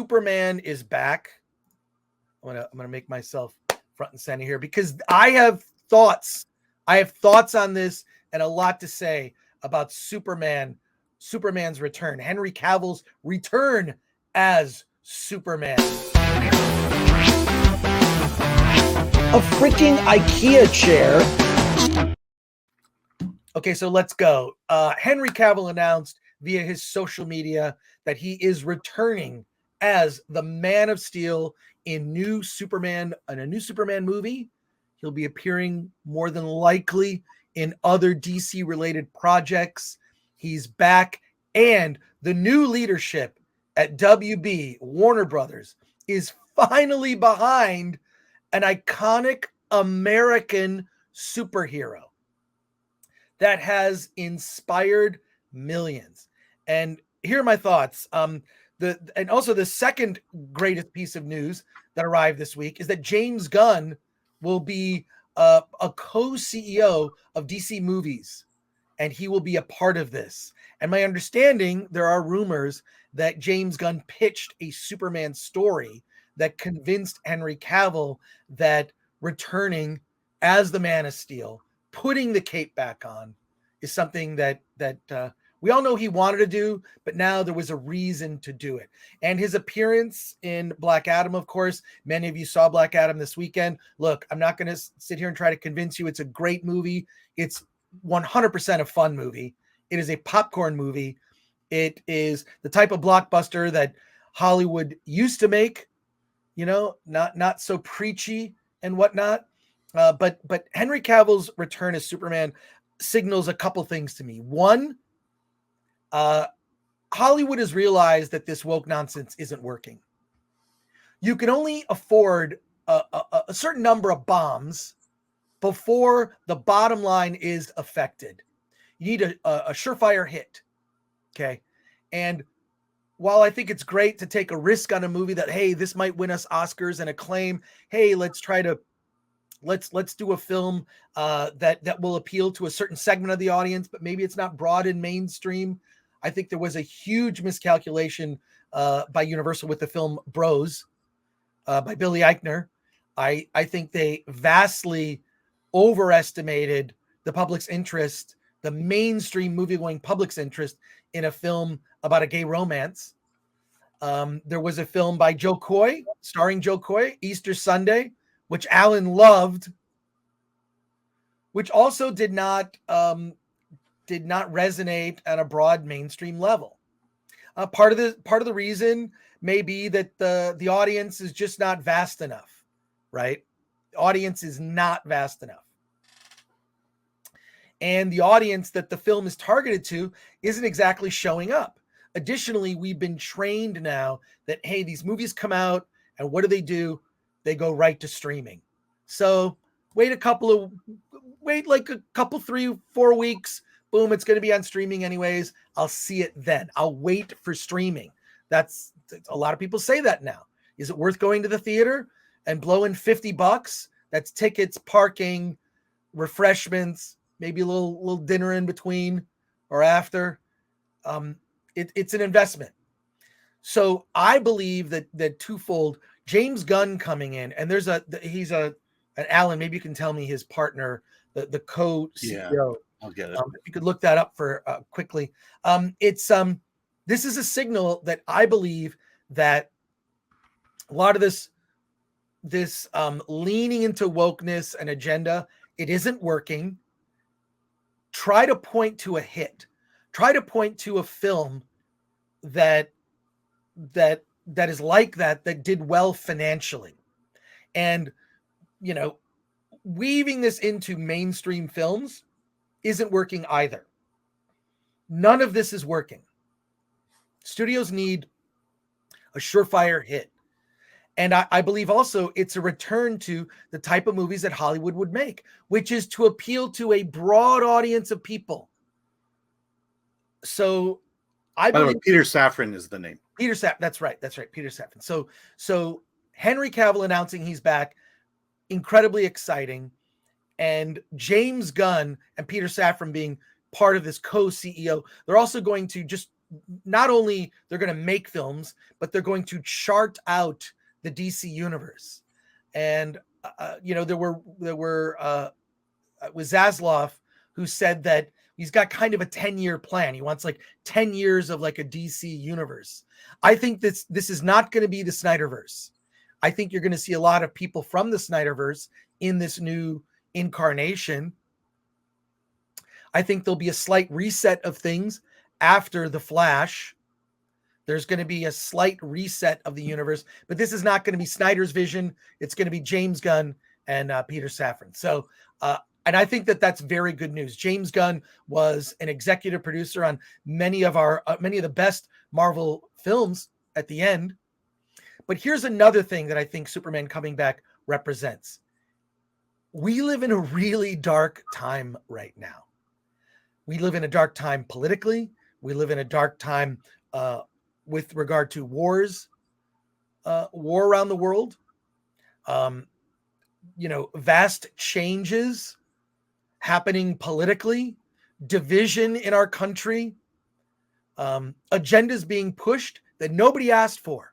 Superman is back. I'm gonna make myself front and center here because I have thoughts. I have thoughts on this and a lot to say about Superman's return. Henry Cavill's return as Superman. A freaking IKEA chair. Okay, so let's go. Henry Cavill announced via his social media that he is returning as the Man of Steel in a new Superman movie. He'll be appearing more than likely in other DC related projects. He's back, and the new leadership at WB Warner Brothers is finally behind an iconic American superhero that has inspired millions. And here are my thoughts. And also the second greatest piece of news that arrived this week is that James Gunn will be a co-CEO of DC Movies, and he will be a part of this. And my understanding, there are rumors that James Gunn pitched a Superman story that convinced Henry Cavill that returning as the Man of Steel, putting the cape back on, is something that we all know he wanted to do, but now there was a reason to do it. And his appearance in Black Adam, of course, many of you saw Black Adam this weekend. Look, I'm not going to sit here and try to convince you it's a great movie. It's 100% a fun movie. It is a popcorn movie. It is the type of blockbuster that Hollywood used to make, not so preachy and whatnot. But Henry Cavill's return as Superman signals a couple things to me. One, Hollywood has realized that this woke nonsense isn't working. You can only afford a certain number of bombs before the bottom line is affected. You need a surefire hit. Okay. And while I think it's great to take a risk on a movie that, hey, this might win us Oscars and acclaim. Hey, let's do a film that will appeal to a certain segment of the audience, but maybe it's not broad and mainstream. I think there was a huge miscalculation by Universal with the film Bros by Billy Eichner. I think they vastly overestimated the public's interest, the mainstream movie-going public's interest in a film about a gay romance. There was a film by Joe Coy, starring Joe Coy, Easter Sunday, which Alan loved, which also did not resonate at a broad mainstream level. Part of the reason may be that the audience is just not vast enough, right? The audience is not vast enough. And the audience that the film is targeted to isn't exactly showing up. Additionally, we've been trained now that, hey, these movies come out and what do? They go right to streaming. So wait like a couple, 3-4 weeks. Boom, it's going to be on streaming anyways. I'll see it then. I'll wait for streaming. That's a lot of people say that now. Is it worth going to the theater and blowing $50? That's tickets, parking, refreshments, maybe a little dinner in between or after. It's an investment. So I believe that twofold. James Gunn coming in, and he's an Alan. Maybe you can tell me his partner, the co-CEO. Yeah, I'll get it. If you could look that up for quickly. This is a signal that I believe that a lot of this leaning into wokeness and agenda, it isn't working. Try to point to a hit. Try to point to a film that is like that did well financially. And, weaving this into mainstream films isn't working either. None of this is working. Studios need a surefire hit. And I believe also it's a return to the type of movies that Hollywood would make, which is to appeal to a broad audience of people. So By the way, Peter Safran is the name. Peter Safran. That's right. Peter Safran. So Henry Cavill announcing he's back, incredibly exciting. And James Gunn and Peter Safran being part of this co-CEO, they're also going to, just not only they're going to make films, but they're going to chart out the DC universe. And there was Zaslav who said that he's got kind of a 10-year plan. He wants like 10 years of like a DC universe. I think this is not going to be the Snyderverse. I think you're going to see a lot of people from the Snyderverse in this new incarnation. I think there'll be a slight reset of things after The Flash. There's going to be a slight reset of the universe, but this is not going to be Snyder's vision. It's going to be James Gunn and Peter Safran. So, and I think that that's very good news. James Gunn was an executive producer on many of the best Marvel films at the end. But here's another thing that I think Superman coming back represents. We live in a really dark time right now. We live in a dark time politically. We live in a dark time with regard to war around the world. Vast changes happening politically, division in our country, agendas being pushed that nobody asked for.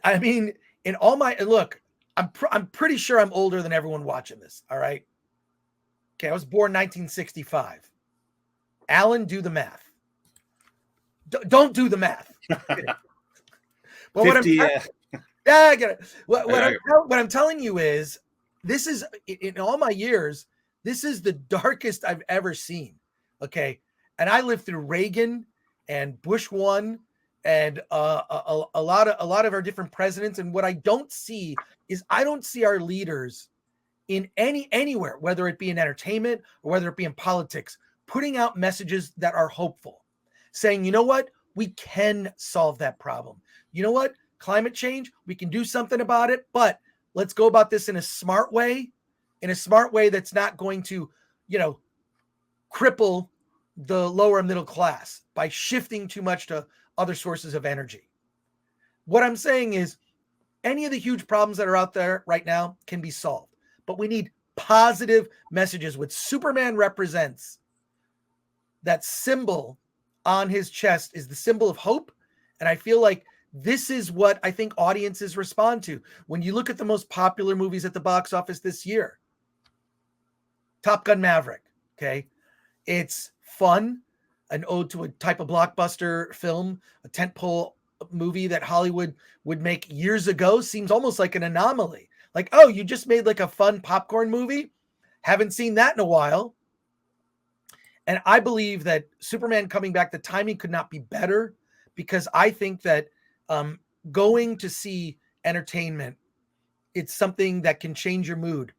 I mean, in all my look, I'm pretty sure I'm older than everyone watching this. All right. Okay, I was born 1965. Alan, do the math. Don't do the math. But 50, I get it. What I'm telling you is, this is, in all my years, this is the darkest I've ever seen. Okay, and I lived through Reagan and Bush 1 and a lot of our different presidents. And what I don't see is, I don't see our leaders in anywhere, whether it be in entertainment or whether it be in politics, putting out messages that are hopeful, saying, you know what, we can solve that problem. You know what, climate change, we can do something about it, but let's go about this in a smart way that's not going to, cripple the lower middle class by shifting too much to other sources of energy. What I'm saying is, any of the huge problems that are out there right now can be solved. But we need positive messages. What Superman represents, that symbol on his chest, is the symbol of hope. And I feel like this is what I think audiences respond to. When you look at the most popular movies at the box office this year, Top Gun Maverick, okay? It's fun, an ode to a type of blockbuster film, a tentpole movie that Hollywood would make years ago. Seems almost like an anomaly. Like, oh, you just made like a fun popcorn movie? Haven't seen that in a while. And I believe that Superman coming back, the timing could not be better, because I think that going to see entertainment, it's something that can change your mood,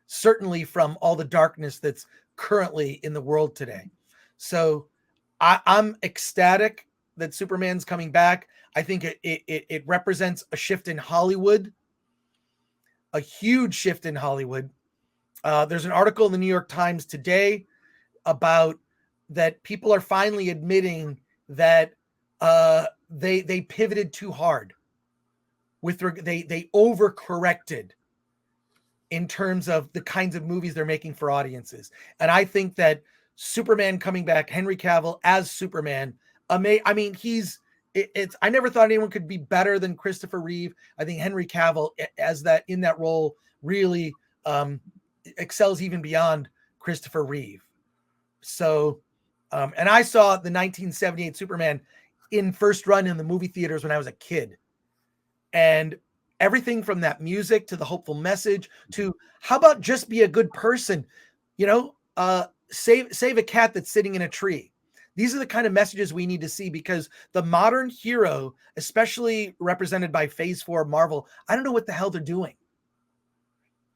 certainly from all the darkness that's currently in the world today. So I'm ecstatic that Superman's coming back. I think it represents a shift in Hollywood, a huge shift in Hollywood. There's an article in the New York Times today about that people are finally admitting that they pivoted too hard. They overcorrected in terms of the kinds of movies they're making for audiences. And I think that Superman coming back, Henry Cavill as Superman, I mean, I never thought anyone could be better than Christopher Reeve. I think Henry Cavill in that role really excels even beyond Christopher Reeve. So, and I saw the 1978 Superman in first run in the movie theaters when I was a kid. And everything from that music to the hopeful message to how about just be a good person, save a cat that's sitting in a tree. These are the kind of messages we need to see, because the modern hero, especially represented by Phase 4 Marvel, I don't know what the hell they're doing.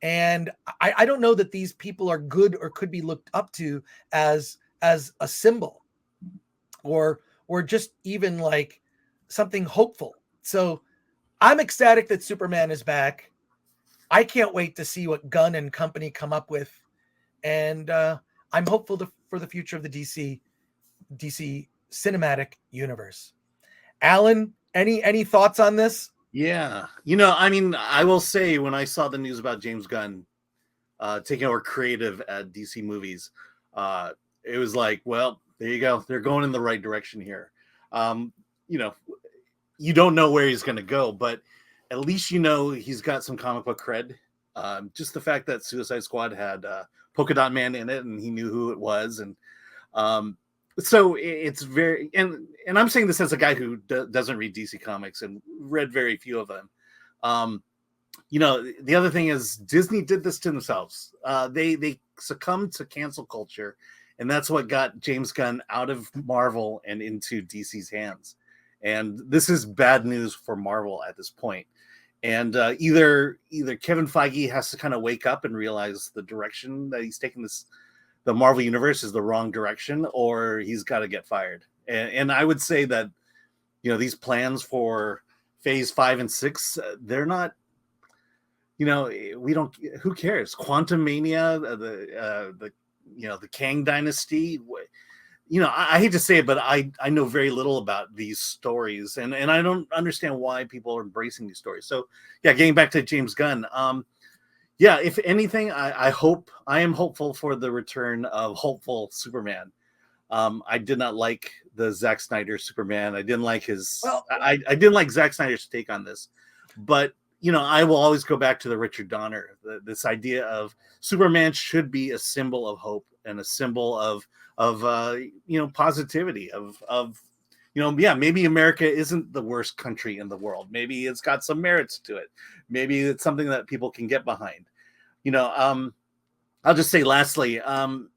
And I don't know that these people are good or could be looked up to as a symbol or just even like something hopeful. So I'm ecstatic that Superman is back. I can't wait to see what Gunn and company come up with. And I'm hopeful for the future of the DC cinematic universe. Alan, any thoughts on this? Yeah. I mean, I will say, when I saw the news about James Gunn taking over creative at DC movies, it was like, well, There you go. They're going in the right direction here. You know, you don't know where he's going to go, but at least you know he's got some comic book cred. Just the fact that Suicide Squad had Polka Dot Man in it, and he knew who it was, and so it's very and I'm saying this as a guy who doesn't read DC comics and read very few of them. You know, the other thing is Disney did this to themselves. They succumbed to cancel culture, and that's what got James Gunn out of Marvel and into DC's hands. And this is bad news for Marvel at this point. And either Kevin Feige has to kind of wake up and realize the direction that he's taking the Marvel universe is the wrong direction, or he's got to get fired. And I would say that, you know, these plans for phase 5 and 6, they're not, you know, we don't, who cares? Quantum Mania, the you know, the Kang Dynasty. You know, I hate to say it, but I know very little about these stories, and I don't understand why people are embracing these stories. So yeah, getting back to James Gunn, yeah, if anything, I am hopeful for the return of hopeful Superman. I did not like the Zack Snyder Superman. I didn't like I didn't like Zack Snyder's take on this, but you know, I will always go back to the Richard Donner, this idea of Superman should be a symbol of hope and a symbol of you know, positivity of you know, yeah, maybe America isn't the worst country in the world. Maybe it's got some merits to it. Maybe it's something that people can get behind. You know, I'll just say lastly,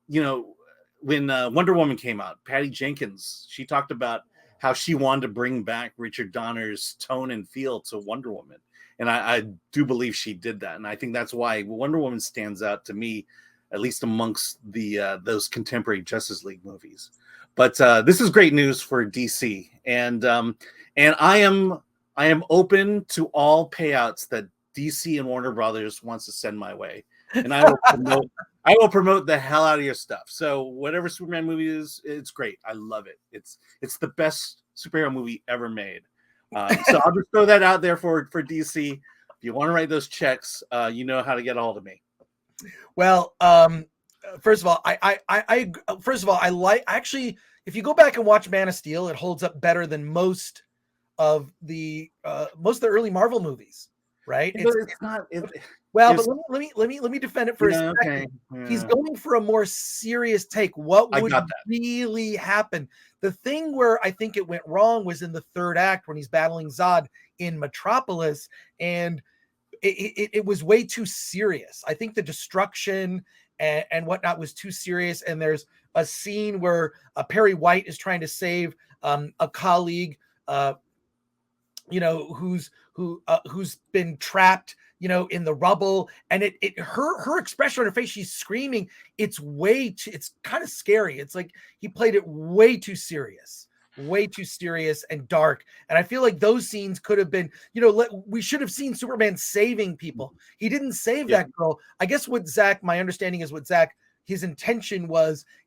you know, when Wonder Woman came out, Patty Jenkins, she talked about how she wanted to bring back Richard Donner's tone and feel to Wonder Woman. And I do believe she did that. And I think that's why Wonder Woman stands out to me, at least amongst the those contemporary Justice League movies. But this is great news for DC. And I am open to all payouts that DC and Warner Brothers wants to send my way. And I will promote the hell out of your stuff. So whatever Superman movie is, it's great. I love it. It's the best superhero movie ever made. So I'll just throw that out there for DC. If you want to write those checks, you know how to get a hold of me. Well, first of all, I like, actually, if you go back and watch Man of Steel, it holds up better than most of the early Marvel movies, right? It's not. Well, but let me defend it for a second. Okay. Yeah. He's going for a more serious take. What would really happen? The thing where I think it went wrong was in the third act when he's battling Zod in Metropolis, and it was way too serious. I think the destruction and whatnot was too serious. And there's a scene where Perry White is trying to save a colleague, you know, who's been trapped, you know, in the rubble, and her expression on her face, she's screaming. It's kind of scary. It's like he played it way too serious and dark. And I feel like those scenes could have been, you know, we should have seen Superman saving people. He didn't save that girl. I guess my understanding is his intention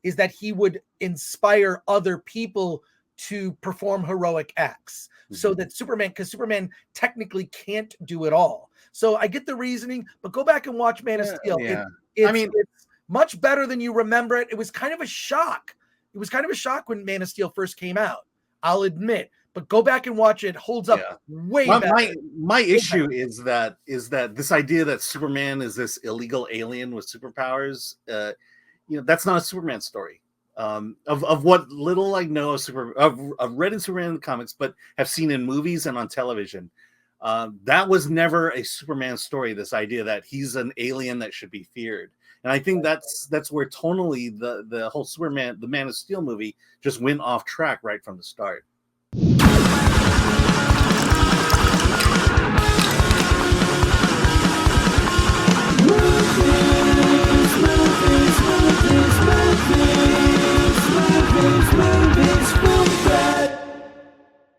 is that he would inspire other people to perform heroic acts, so that because Superman technically can't do it all. So I get the reasoning, but go back and watch Man of Steel. Yeah. It's much better than you remember it. It was kind of a shock. It was kind of a shock when Man of Steel first came out, I'll admit. But go back and watch it. It holds up way better. My issue is that this idea that Superman is this illegal alien with superpowers, you know, that's not a Superman story. Of what little I know of read in Superman comics, but have seen in movies and on television, that was never a Superman story. This idea that he's an alien that should be feared, and I think that's where tonally the whole Superman, the Man of Steel movie, just went off track right from the start.